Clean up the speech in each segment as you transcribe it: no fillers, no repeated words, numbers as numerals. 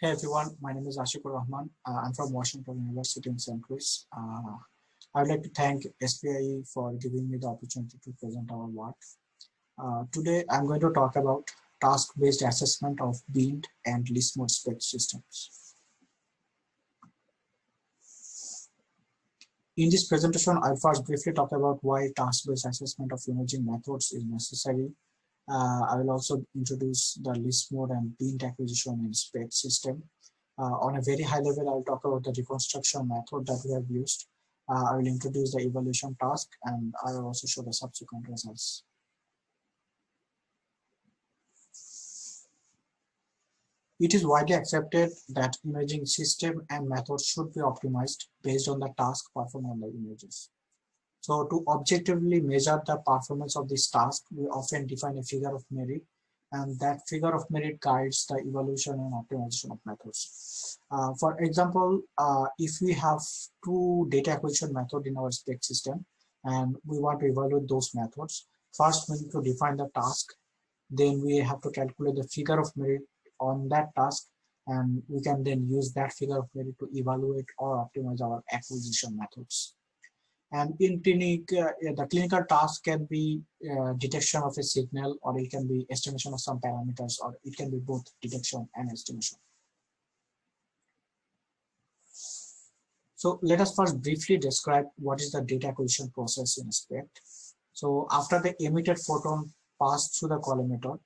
Hey everyone, my name is Ashequr Rahman. I'm from Washington University in St. Louis. I would like to thank SPIE for giving me the opportunity to present our work. Today, I'm going to talk about task-based assessment of BIND and list mode SPECT systems. In this presentation, I'll first briefly talk about why task-based assessment of imaging methods is necessary. I will also introduce the list mode and BIND acquisition in SPECT system. On a very high level, I'll talk about the reconstruction method that we have used. I will introduce the evaluation task, and I will also show the subsequent results. It is widely accepted that imaging system and methods should be optimized based on the task performed on the images. So to objectively measure the performance of this task, we often define a figure of merit, and that figure of merit guides the evaluation and optimization of methods. For example, if we have two data acquisition methods in our SPECT system and we want to evaluate those methods, first we need to define the task, then we have to calculate the figure of merit on that task, and we can then use that figure of merit to evaluate or optimize our acquisition methods. And in clinic, the clinical task can be detection of a signal, or it can be estimation of some parameters, or it can be both detection and estimation. So let us first briefly describe what is the data acquisition process in SPECT. So after the emitted photon passed through the collimator,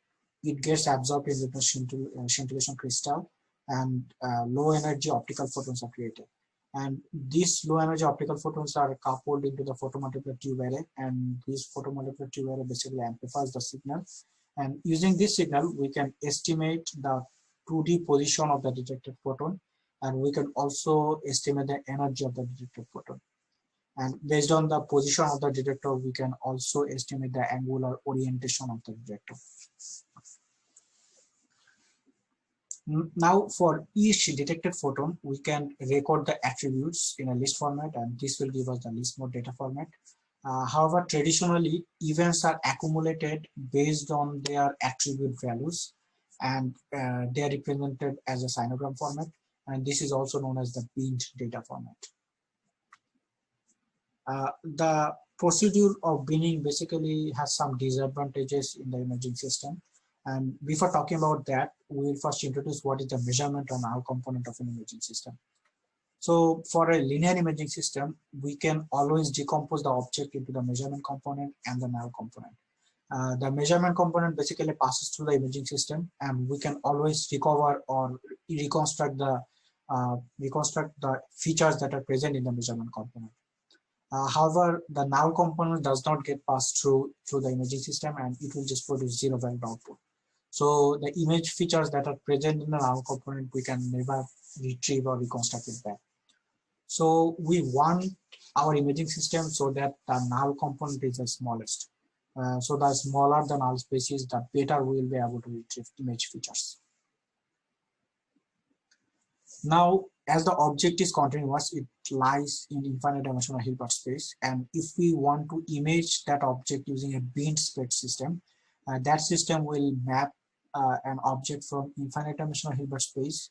it gets absorbed into the scintillation crystal, and low energy optical photons are created. And these low energy optical photons are coupled into the photomolecular tube array, and this photomolecular tube array basically amplifies the signal. And using this signal, we can estimate the 2D position of the detected photon, and we can also estimate the energy of the detected photon. And based on the position of the detector, we can also estimate the angular orientation of the detector. Now, for each detected photon, we can record the attributes in a list format, and this will give us the list mode data format. However, traditionally, events are accumulated based on their attribute values, and they are represented as a sinogram format, and this is also known as the BIND data format. The procedure of binning basically has some disadvantages in the imaging system. And before talking about that, we will first introduce what is the measurement or null component of an imaging system. So for a linear imaging system, we can always decompose the object into the measurement component and the null component. The measurement component basically passes through the imaging system, and we can always recover or reconstruct the features that are present in the measurement component. However, the null component does not get passed through the imaging system, and it will just produce zero value output. So the image features that are present in the null component, we can never retrieve or reconstruct it back. So we want our imaging system so that the null component is the smallest. So the smaller the null space is, the better we will be able to retrieve image features. Now, as the object is continuous, it lies in infinite dimensional Hilbert space, and if we want to image that object using a BIND SPECT system, that system will map an object from infinite dimensional Hilbert space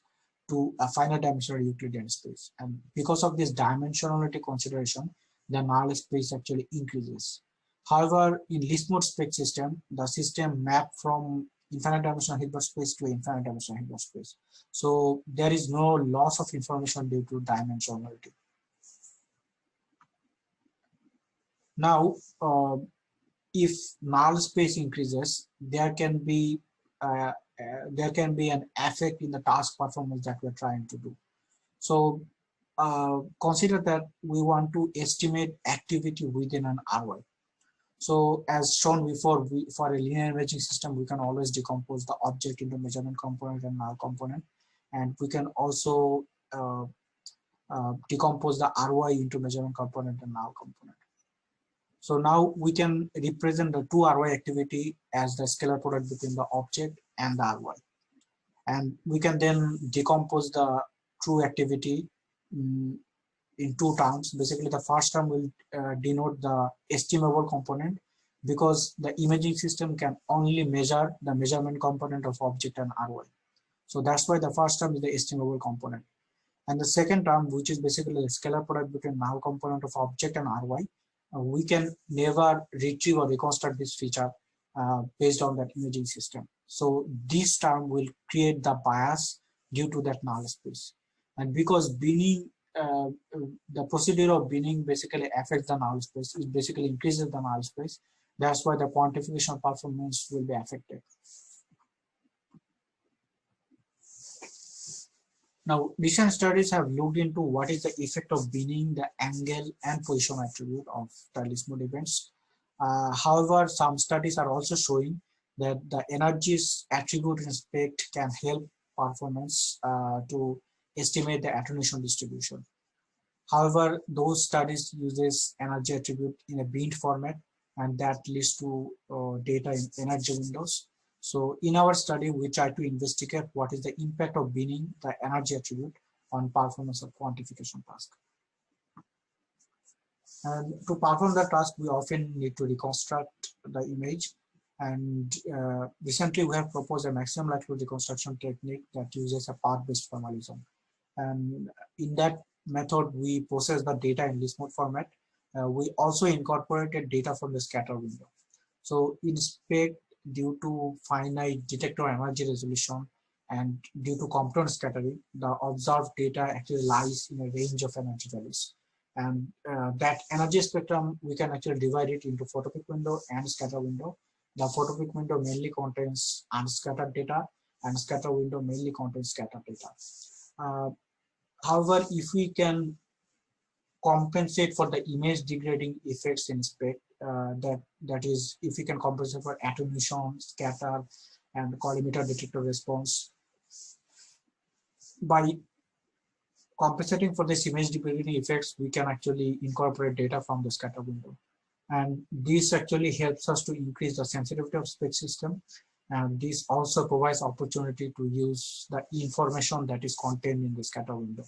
to a finite dimensional Euclidean space. And because of this dimensionality consideration, the null space actually increases. However, in list mode SPECT system, the system map from infinite dimensional Hilbert space to infinite dimensional Hilbert space. So there is no loss of information due to dimensionality. Now, if null space increases, there can be an effect in the task performance that we're trying to do. So consider that we want to estimate activity within an RY. So as shown before, for a linear imaging system, we can always decompose the object into measurement component and null component, and we can also decompose the RY into measurement component and null component. So now we can represent the two RY activity as the scalar product between the object and the RY. And we can then decompose the true activity in two terms. Basically, the first term will denote the estimable component, because the imaging system can only measure the measurement component of object and RY. So that's why the first term is the estimable component. And the second term, which is basically the scalar product between null component of object and Ry, we can never retrieve or reconstruct this feature based on that imaging system. So this term will create the bias due to that null space. And because binning, the procedure of binning basically affects the null space, it basically increases the null space. That's why the quantification performance will be affected. Now, recent studies have looked into what is the effect of binning the angle and position attribute of the least mode events. However, some studies are also showing that the energies attribute in SPECT can help performance to estimate the attenuation distribution. However, those studies uses energy attribute in a binned format, and that leads to data in energy windows. So in our study, we try to investigate what is the impact of binning the energy attribute on performance of quantification task. And to perform the task, we often need to reconstruct the image. And recently, we have proposed a maximum likelihood reconstruction technique that uses a path-based formalism. And in that method, we process the data in list mode format. We also incorporated data from the scatter window. So in SPECT, due to finite detector energy resolution and due to component scattering, the observed data actually lies in a range of energy values. And that energy spectrum, we can actually divide it into photopic window and scatter window. The photopic window mainly contains unscattered data, and scatter window mainly contains scattered data. However, if we can compensate for the image degrading effects in SPECT, that is, if we can compensate for attenuation, scatter, and collimator detector response, by compensating for this image degrading effects, we can actually incorporate data from the scatter window. And this actually helps us to increase the sensitivity of SPECT system. And this also provides opportunity to use the information that is contained in the scatter window.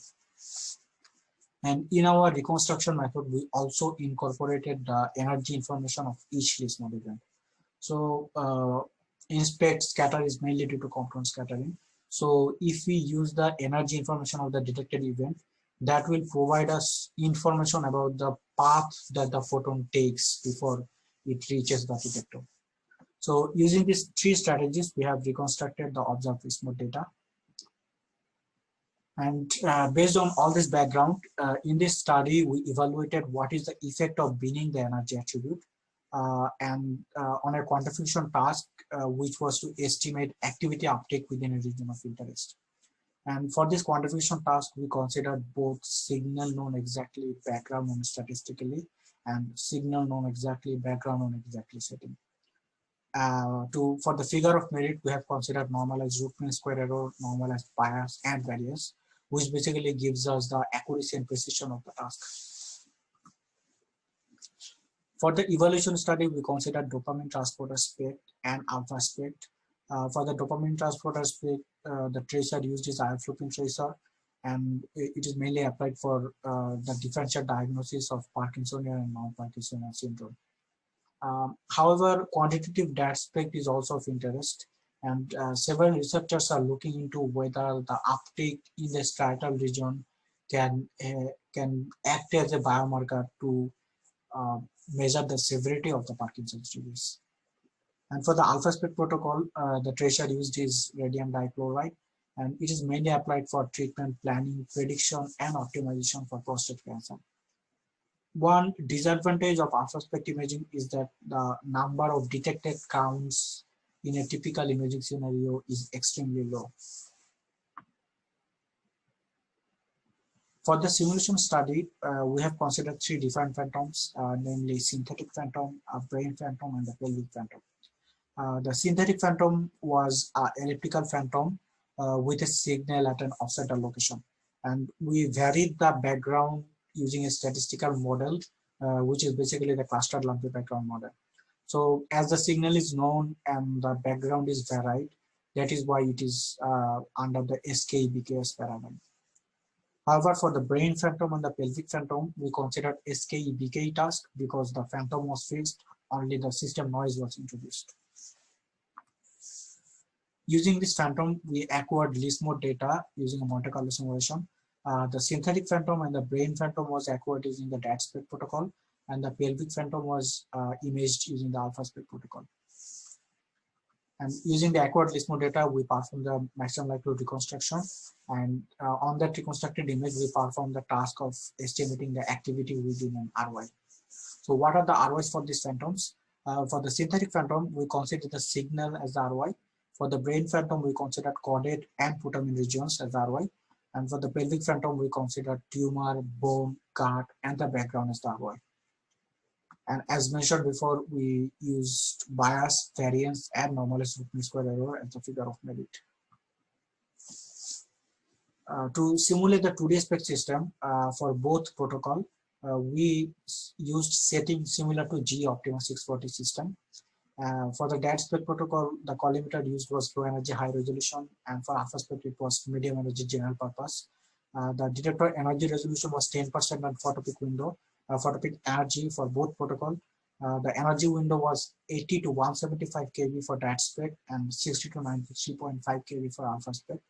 And in our reconstruction method, we also incorporated the energy information of each least mode event. So in SPECT, scatter is mainly due to component scattering. So if we use the energy information of the detected event, that will provide us information about the path that the photon takes before it reaches the detector. So using these three strategies, we have reconstructed the observed least mode data. And based on all this background, in this study, we evaluated what is the effect of binning the energy attribute and on a quantification task, which was to estimate activity uptake within a region of interest. And for this quantification task, we considered both signal known exactly, background known statistically, and signal known exactly, background known exactly setting. For the figure of merit, we have considered normalized root mean square error, normalized bias, and variance, which basically gives us the accuracy and precision of the task. For the evaluation study, we considered dopamine transporter SPECT and alpha SPECT. For the dopamine transporter SPECT, the tracer used is IL-15 tracer, and it is mainly applied for the differential diagnosis of Parkinsonian and non-Parkinsonian syndrome. However, quantitative data SPECT is also of interest, and several researchers are looking into whether the uptake in the striatal region can act as a biomarker to measure the severity of the Parkinson's disease. And for the alpha SPECT protocol, the tracer used is radium dichloride, and it is mainly applied for treatment planning, prediction, and optimization for prostate cancer. One disadvantage of alpha SPECT imaging is that the number of detected counts in a typical imaging scenario is extremely low. For the simulation study, we have considered three different phantoms, namely synthetic phantom, a brain phantom, and the pelvic phantom. The synthetic phantom was an elliptical phantom with a signal at an offset location. And we varied the background using a statistical model, which is basically the clustered lumpy background model. So as the signal is known and the background is varied, that is why it is under the SKE-BKS paradigm. However, for the brain phantom and the pelvic phantom, we considered SKE-BKE task because the phantom was fixed, only the system noise was introduced. Using this phantom, we acquired least mode data using a Monte Carlo simulation. The synthetic phantom and the brain phantom was acquired using the SPECT protocol, and the pelvic phantom was imaged using the alpha SPECT protocol. And using the acquired least mode data, we perform the maximum likelihood reconstruction. And on that reconstructed image, we perform the task of estimating the activity within an RY. So what are the RYs for these phantoms? For the synthetic phantom, we consider the signal as the RY. For the brain phantom, we consider caudate and putamen regions as the RY. And for the pelvic phantom, we consider tumor, bone, gut, and the background as the RY. And as mentioned before, we used bias, variance, and normalized root mean square error as the figure of merit. To simulate the 2D SPECT system for both protocol, we used settings similar to G Optima 640 system. For the SPECT protocol, the collimator used was low energy, high resolution, and for alpha SPECT, it was medium energy, general purpose. The detector energy resolution was 10% on photopeak window, photopeak energy for both protocol. The energy window was 80 to 175 kV for SPECT and 60 to 93.5 kV for alpha SPECT.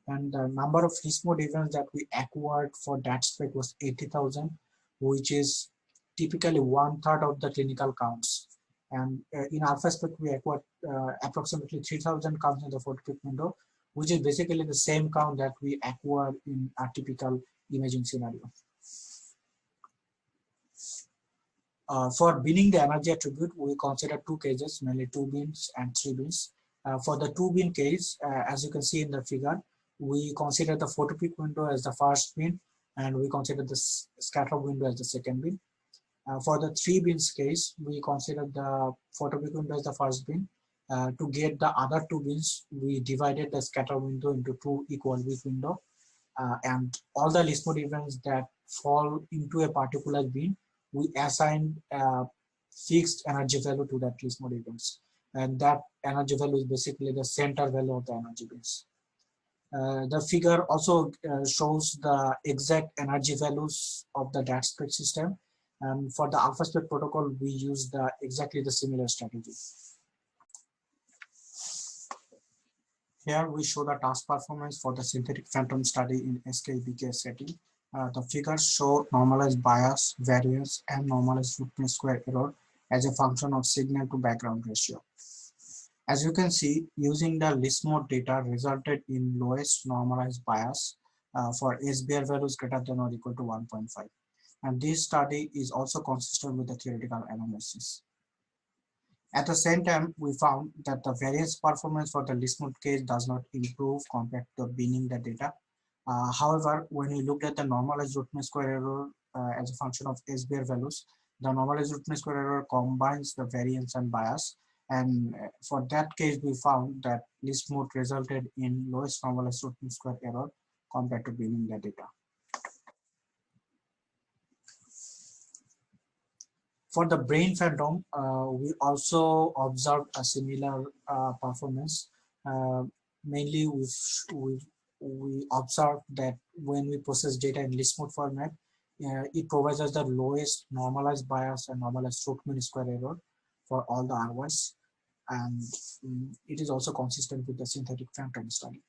And the number of least mode events that we acquired for SPECT was 80,000, which is typically 1/3 of the clinical counts. And in alpha SPECT, we acquired approximately 3,000 counts in the photopeak window, which is basically the same count that we acquire in a typical imaging scenario. For binning the energy attribute, we consider two cases, mainly 2 bins and 3 bins. For the 2 bin case, as you can see in the figure, we consider the photopeak window as the first bin, and we consider the scatter window as the second bin. For the 3 bins case, we consider the photopeak window as the first bin. To get the other 2 bins, we divided the scatter window into 2 equal weak window, and all the least mode events that fall into a particular bin, we assign a fixed energy value to that least mode events, and that energy value is basically the center value of the energy bins. The figure also shows the exact energy values of the SPECT system, and for the alpha SPECT protocol, we use exactly the similar strategy. Here we show the task performance for the synthetic phantom study in SKBK setting. The figures show normalized bias, variance, and normalized root mean square error as a function of signal to background ratio. As you can see, using the least mode data resulted in lowest normalized bias for SBR values greater than or equal to 1.5. And this study is also consistent with the theoretical analysis. At the same time, we found that the variance performance for the least mode case does not improve compared to binning the data. However, when we looked at the normalized root mean square error as a function of SBR values, the normalized root mean square error combines the variance and bias. And for that case, we found that least mode resulted in lowest normalized root mean square error compared to binning the data. For the brain phantom, we also observed a similar performance. Mainly, we observed that when we process data in least mode format, it provides us the lowest normalized bias and normalized root mean square error for all the RYs, and it is also consistent with the synthetic phantom study.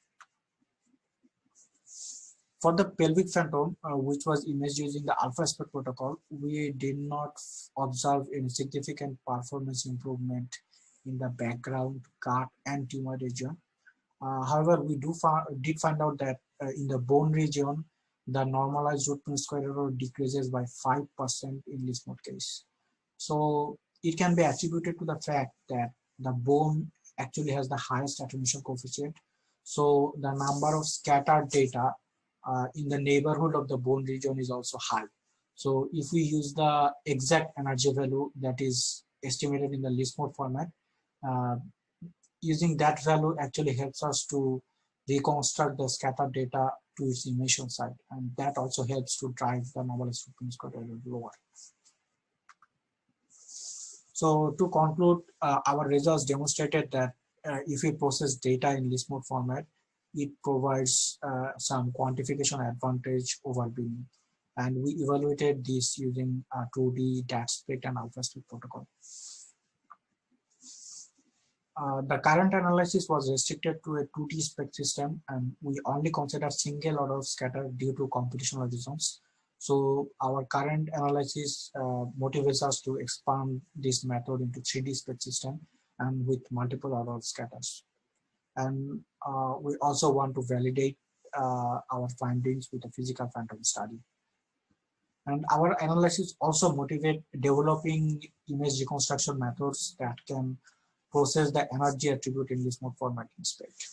For the pelvic phantom, which was imaged using the alpha SPECT protocol, we did not observe any significant performance improvement in the background, gut, and tumor region. However, we did find out that in the bone region, the normalized root mean square error decreases by 5% in least mode case. So it can be attributed to the fact that the bone actually has the highest attenuation coefficient. So the number of scattered data in the neighborhood of the bone region is also high. So if we use the exact energy value that is estimated in the least mode format, using that value actually helps us to reconstruct the scattered data to its emission site, and that also helps to drive the normalized root mean square error lower. So to conclude, our results demonstrated that if we process data in least mode format, it provides some quantification advantage over binning. And we evaluated this using 2D SPECT and alpha SPECT protocol. The current analysis was restricted to a 2D SPECT system, and we only consider single order scatter due to computational reasons. So our current analysis motivates us to expand this method into 3D SPECT system and with multiple order scatters. And we also want to validate our findings with a physical phantom study. And our analysis also motivate developing image reconstruction methods that can process the energy attribute in this mode format in SPECT.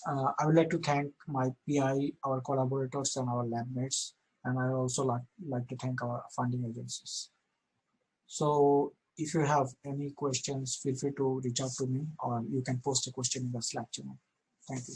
I would like to thank my PI, our collaborators, and our lab mates, and I also like to thank our funding agencies. So if you have any questions, feel free to reach out to me, or you can post a question in the Slack channel. Thank you.